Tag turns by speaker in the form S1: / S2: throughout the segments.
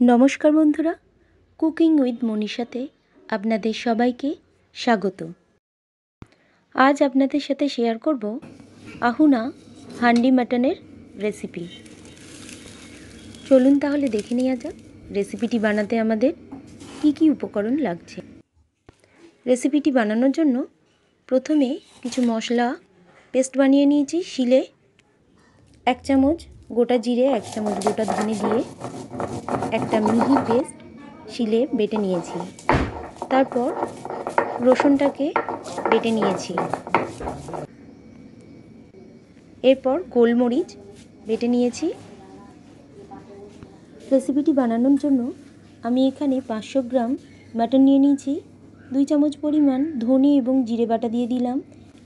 S1: নমস্কার বন্ধুরা, cooking with মনীষাতে আপনাদের সবাইকে স্বাগত। আজ আপনাদের সাথে শেয়ার করব আহুনা হান্ডি মাটনের রেসিপি। চলুন তাহলে দেখে নেওয়া যাক রেসিপিটি বানাতে আমাদের কি উপকরণ লাগছে। রেসিপিটি বানানোর জন্য প্রথমে কিছু মশলা পেস্ট বানিয়ে নিয়েছি। শিলে 1 চামচ গোটা জিরে, 1 চামচ গোটা ধনে দিয়ে একটা মিহি পেস্ট শিলে বেটে নিয়েছি। তারপর রসুনটাকে বেটে নিয়েছি। এরপর গোলমরিচ বেটে নিয়েছি। রেসিপিটি বানানোর জন্য আমি এখানে 500 গ্রাম মাটন নিয়ে নিয়েছি। 2 চামচ পরিমাণ ধনে এবং জিরে বাটা দিয়ে দিলাম,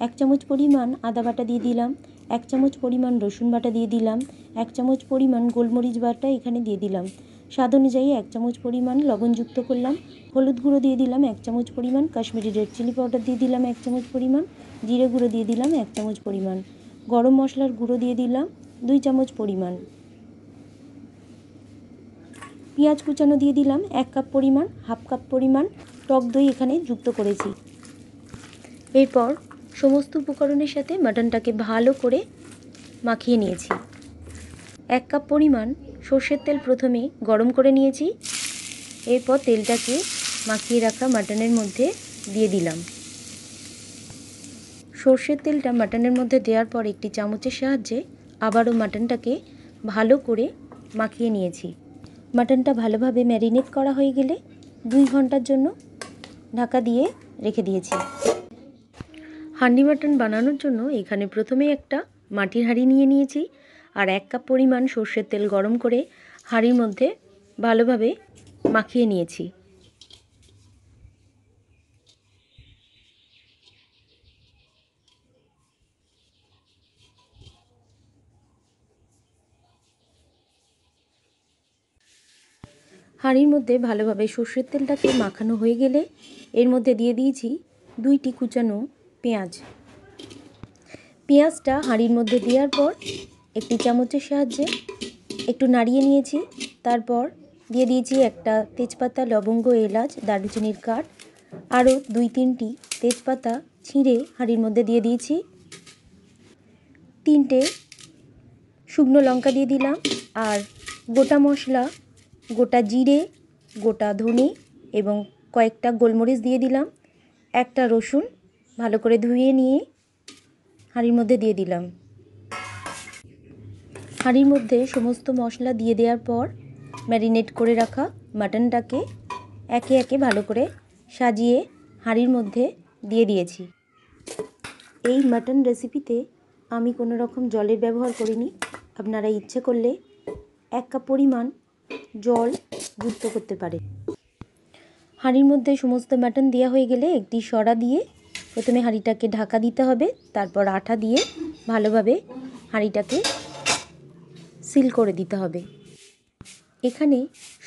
S1: 1 চামচ পরিমাণ আদা বাটা দিয়ে দিলাম, 1 চামচ পরিমাণ রসুন বাটা দিয়ে দিলাম, 1 চামচ পরিমাণ গোলমরিচ বাটা এখানে দিয়ে দিলাম। স্বাদ অনুযায়ী 1 চামচ পরিমাণ লবণ যুক্ত করলাম। হলুদ গুঁড়ো দিয়ে দিলাম 1 চামচ পরিমাণ, কাশ্মীরি রেড চিলি পাউডার দিয়ে দিলাম 1 চামচ পরিমাণ, জিরে গুঁড়ো দিয়ে দিলাম 1 চামচ পরিমাণ, গরম মশলার গুঁড়ো দিয়ে দিলাম 2 চামচ পরিমাণ, পেঁয়াজ কুচানো দিয়ে দিলাম 1 কাপ পরিমাণ, হাফ কাপ পরিমাণ টক দই এখানে যুক্ত করেছি। এরপর সমস্ত উপকরণের সাথে মাটনটাকে ভালো করে মাখিয়ে নিয়েছি। 1 কাপ পরিমাণ সর্ষের তেল প্রথমে গরম করে নিয়েছি। এরপর তেলটাকে মাখিয়ে রাখা মাটনের মধ্যে দিয়ে দিলাম। সর্ষের তেলটা মাটনের মধ্যে দেওয়ার পর একটি চামচের সাহায্যে আবারও মাটনটাকে ভালো করে মাখিয়ে নিয়েছি। মাটনটা ভালোভাবে ম্যারিনেট করা হয়ে গেলে 2 ঘন্টার জন্য ঢাকা দিয়ে রেখে দিয়েছি। হান্ডি মাটন বানানোর জন্য এখানে প্রথমে একটা মাটির হাঁড়ি নিয়ে নিয়েছি আর 1 কাপ পরিমাণ সর্ষের তেল গরম করে হাঁড়ির মধ্যে ভালোভাবে মাখিয়ে নিয়েছি। হাঁড়ির মধ্যে ভালোভাবে সর্ষের তেলটাকে মাখানো হয়ে গেলে এর মধ্যে দিয়ে দিয়েছি 2টি কুচানো পেঁয়াজ। পেঁয়াজটা হাঁড়ির মধ্যে দেওয়ার পর একটি চামচের সাহায্যে একটু নাড়িয়ে নিয়েছি। তারপর দিয়ে দিয়েছি একটা তেজপাতা, লবঙ্গ, এলাচ, দারুচিনির কাঠ, আরও 2-3টি তেজপাতা ছিঁড়ে হাঁড়ির মধ্যে দিয়ে দিয়েছি। 3টে শুকনো লঙ্কা দিয়ে দিলাম আর গোটা মশলা, গোটা জিরে, গোটা ধনে এবং কয়েকটা গোলমরিচ দিয়ে দিলাম। একটা রসুন ভালো করে ধুয়ে নিয়ে হাঁড়ির মধ্যে দিয়ে দিলাম। হাঁড়ির মধ্যে সমস্ত মশলা দিয়ে দেওয়ার পর ম্যারিনেট করে রাখা মাটনটাকে একে একে ভালো করে সাজিয়ে হাঁড়ির মধ্যে দিয়ে দিয়েছি। এই মাটন রেসিপিতে আমি কোনো রকম জলের ব্যবহার করিনি। আপনারা ইচ্ছে করলে 1 কাপ পরিমাণ জল যুক্ত করতে পারে। হাঁড়ির মধ্যে সমস্ত মাটন দেওয়া হয়ে গেলে একটি সরা দিয়ে প্রথমে হাঁড়িটাকে ঢাকা দিতে হবে। তারপর আঠা দিয়ে ভালোভাবে হাঁড়িটাকে সিল করে দিতে হবে। এখানে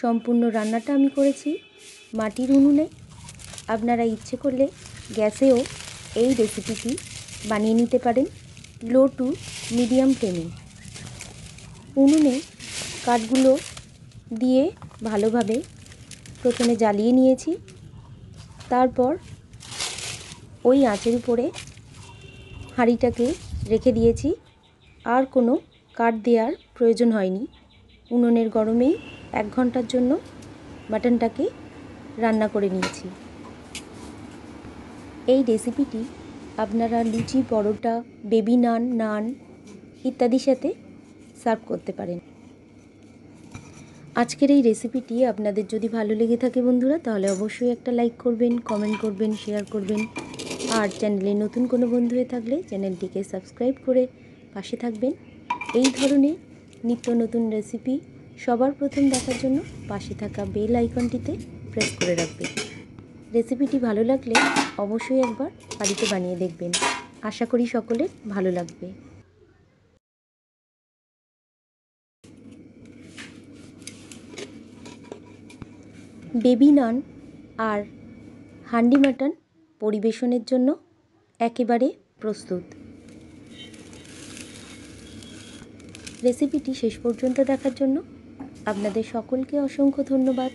S1: সম্পূর্ণ রান্নাটা আমি করেছি মাটির উনুনে। আপনারা ইচ্ছে করলে গ্যাসেও এই রেসিপিটি বানিয়ে নিতে পারেন লো টু মিডিয়াম ফ্লেমে। উনুনে কাঠগুলো দিয়ে ভালোভাবে প্রথমে জ্বালিয়ে নিয়েছি। তারপর ওই আঁচের উপরে হাঁড়িটাকে রেখে দিয়েছি। আর কোনো কাঠ দেওয়ার প্রয়োজন হয়নি। উনুনের গরমেই 1 ঘন্টার জন্য মাটনটাকে রান্না করে নিয়েছি। এই রেসিপিটি আপনারা লুচি, পরোটা, বেবি নান, নান ইত্যাদির সাথে সার্ভ করতে পারেন। আজকের এই রেসিপিটি আপনাদের যদি ভালো লেগে থাকে বন্ধুরা, তাহলে অবশ্যই একটা লাইক করবেন, কমেন্ট করবেন, শেয়ার করবেন। আর চ্যানেলে নতুন কোনো বন্ধু হয়ে থাকলে চ্যানেলটিকে সাবস্ক্রাইব করে পাশে থাকবেন। এই ধরনের নিত্য নতুন রেসিপি সবার প্রথম দেখার জন্য পাশে থাকা বেল আইকনটিতে প্রেস করে রাখবেন। রেসিপিটি ভালো লাগলে অবশ্যই একবার বাড়িতে বানিয়ে দেখবেন। আশা করি সকলের ভালো লাগবে। বেবি নান আর হান্ডি মাটন পরিবেশনের জন্য একেবারে প্রস্তুত। রেসিপিটি শেষ পর্যন্ত দেখার জন্য আপনাদের সকলকে অসংখ্য ধন্যবাদ।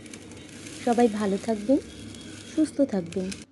S1: সবাই ভালো থাকবেন, সুস্থ থাকবেন।